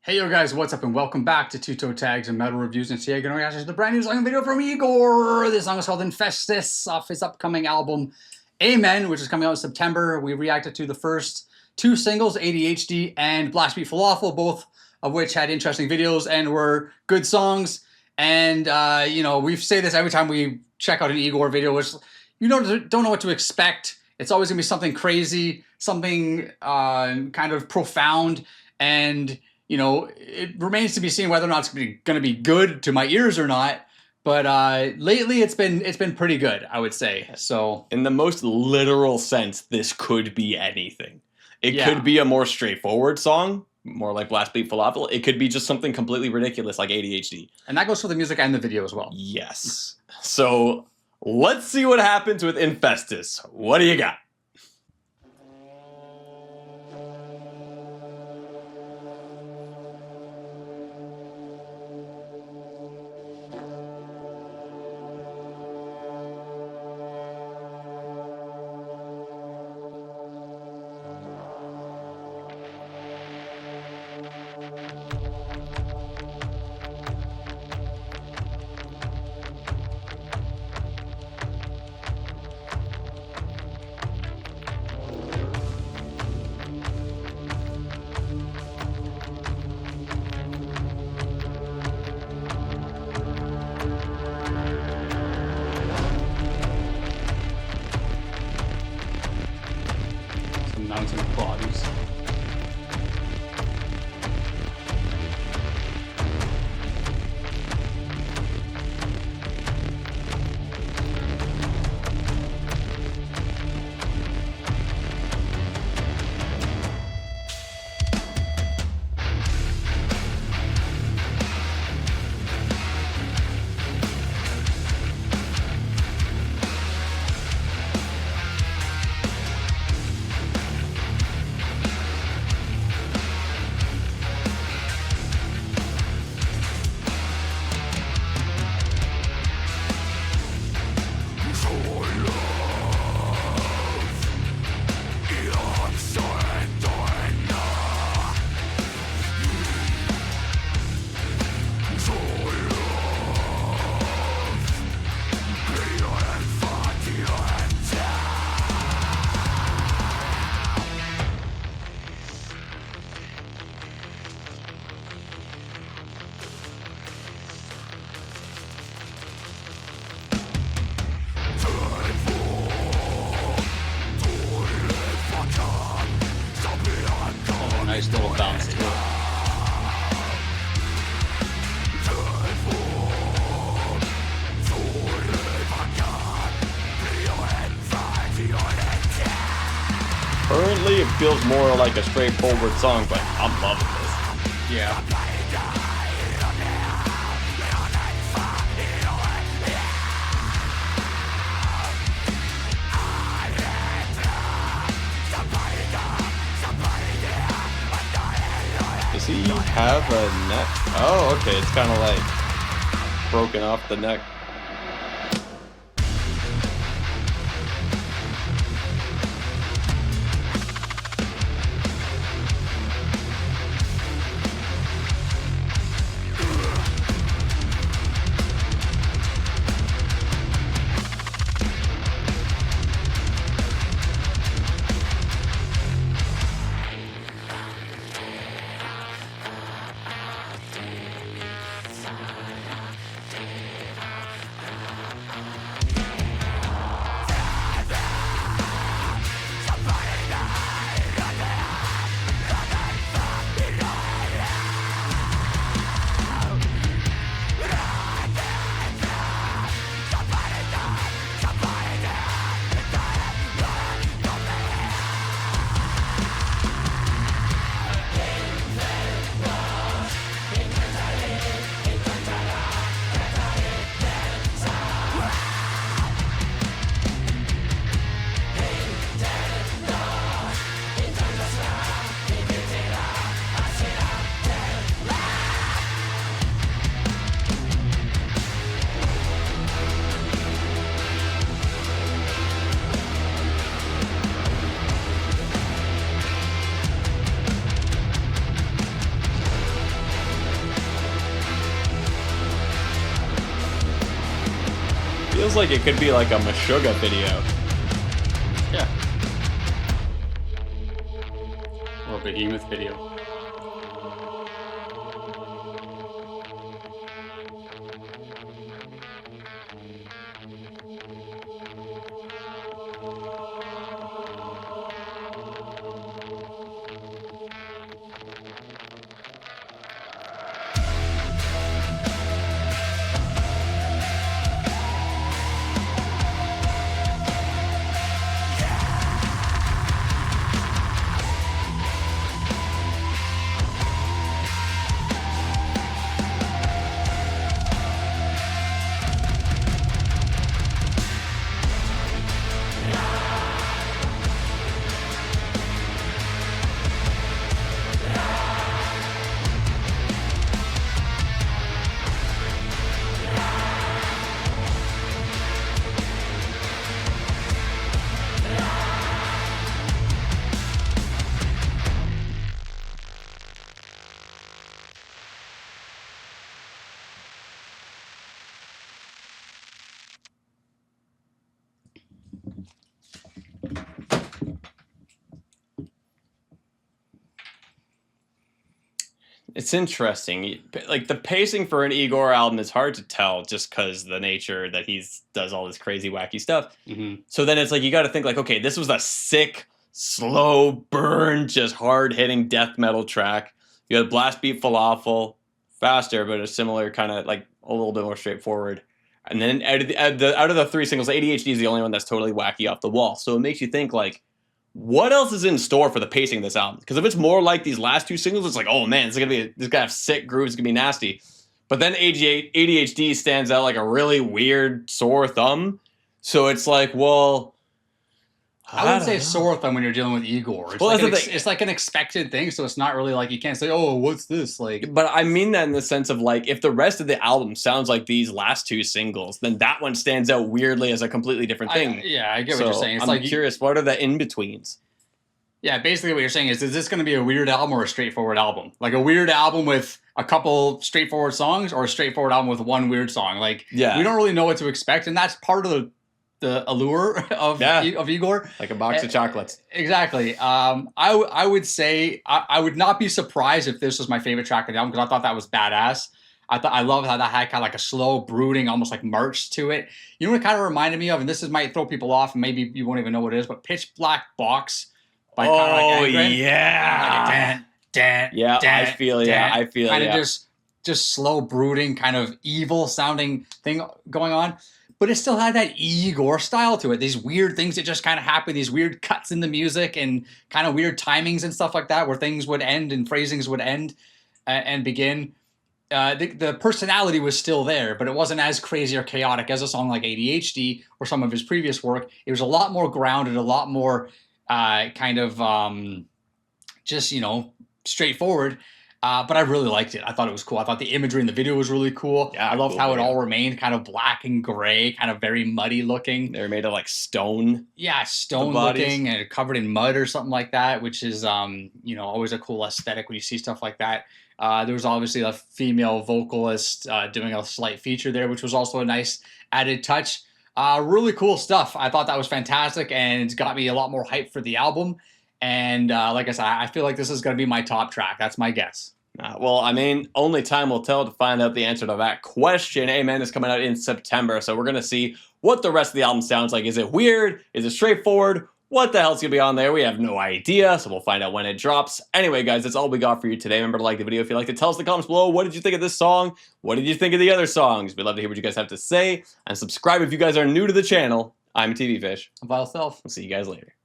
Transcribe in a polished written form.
Hey yo guys, what's up and welcome back to Toe Tags and Metal Reviews, and today I'm going to react to the brand new song video from Igorrr. This song is called Infestis off his upcoming album Amen, which is coming out in September. We reacted to the first two singles, ADHD and Blast Beat Falafel, both of which had interesting videos and were good songs. And you know, we say this every time we check out an Igorrr video, which you don't know what to expect. It's always going to be something crazy, something kind of profound, and you know, it remains to be seen whether or not it's going to be good to my ears or not. But lately, it's been pretty good, I would say. So, in the most literal sense, this could be anything. It could be a more straightforward song, more like Blast Beat Falafel. It could be just something completely ridiculous like ADHD. And that goes for the music and the video as well. Yes. So let's see what happens with Infestis. What do you got? Mountain bodies. Nice little bounce to it. Currently, it feels more like a straightforward song, but I'm loving this. Yeah. Does he have a neck? Oh, okay, it's kind of like broken off the neck. Feels like it could be like a Meshuggah video. Yeah. Or a Behemoth video. It's interesting. Like, the pacing for an Igorrr album is hard to tell just because the nature that does all this crazy, wacky stuff. Mm-hmm. So then it's like, you got to think like, okay, this was a sick, slow burn, just hard-hitting death metal track. You had Blast Beat Falafel, faster, but a similar kind of, like, a little bit more straightforward. And then out of the three singles, ADHD is the only one that's totally wacky off the wall. So it makes you think, like, what else is in store for the pacing of this album? Because if it's more like these last two singles, it's like, oh man, this gonna have sick grooves, it's gonna be nasty. But then ADHD stands out like a really weird sore thumb. So it's like, well, I wouldn't say sore thumb when you're dealing with Igorrr. It's, well, like it's like an expected thing, so it's not really like you can't say, oh, what's this? Like, but I mean that in the sense of like, if the rest of the album sounds like these last two singles, then that one stands out weirdly as a completely different thing. I get what you're saying. It's I'm like curious, what are the in-betweens? Yeah, basically what you're saying is this going to be a weird album or a straightforward album? Like a weird album with a couple straightforward songs, or a straightforward album with one weird song? Like, we don't really know what to expect, and that's part of the allure of Igorrr. Like a box of chocolates. Exactly. I would say I would not be surprised if this was my favorite track of the album, because I thought that was badass. I love how that had kind of like a slow, brooding, almost like march to it. You know what it kind of reminded me of, and this might throw people off, and maybe you won't even know what it is, but Pitch Black Box by yeah. I feel kind of just slow, brooding, kind of evil sounding thing going on. But it still had that Igorrr style to it. These weird things that just kind of happen, these weird cuts in the music and kind of weird timings and stuff like that, where things would end and phrasings would end and begin. The personality was still there, but it wasn't as crazy or chaotic as a song like ADHD or some of his previous work. It was a lot more grounded, a lot more just, straightforward. But I really liked it. I thought it was cool. I thought the imagery in the video was really cool. Yeah, I loved how it all remained kind of black and gray, kind of very muddy looking. They were made of like stone. Yeah, stone looking and covered in mud or something like that, which is, always a cool aesthetic when you see stuff like that. There was obviously a female vocalist doing a slight feature there, which was also a nice added touch. Really cool stuff. I thought that was fantastic, and it's got me a lot more hype for the album. And like I said, I feel like this is going to be my top track. That's my guess. Well, I mean, only time will tell to find out the answer to that question. Amen is coming out in September, so we're going to see what the rest of the album sounds like. Is it weird? Is it straightforward? What the hell's going to be on there? We have no idea, so we'll find out when it drops. Anyway, guys, that's all we got for you today. Remember to like the video if you liked it. Tell us in the comments below, what did you think of this song? What did you think of the other songs? We'd love to hear what you guys have to say. And subscribe if you guys are new to the channel. I'm TV Fish. Vile Self. We'll see you guys later.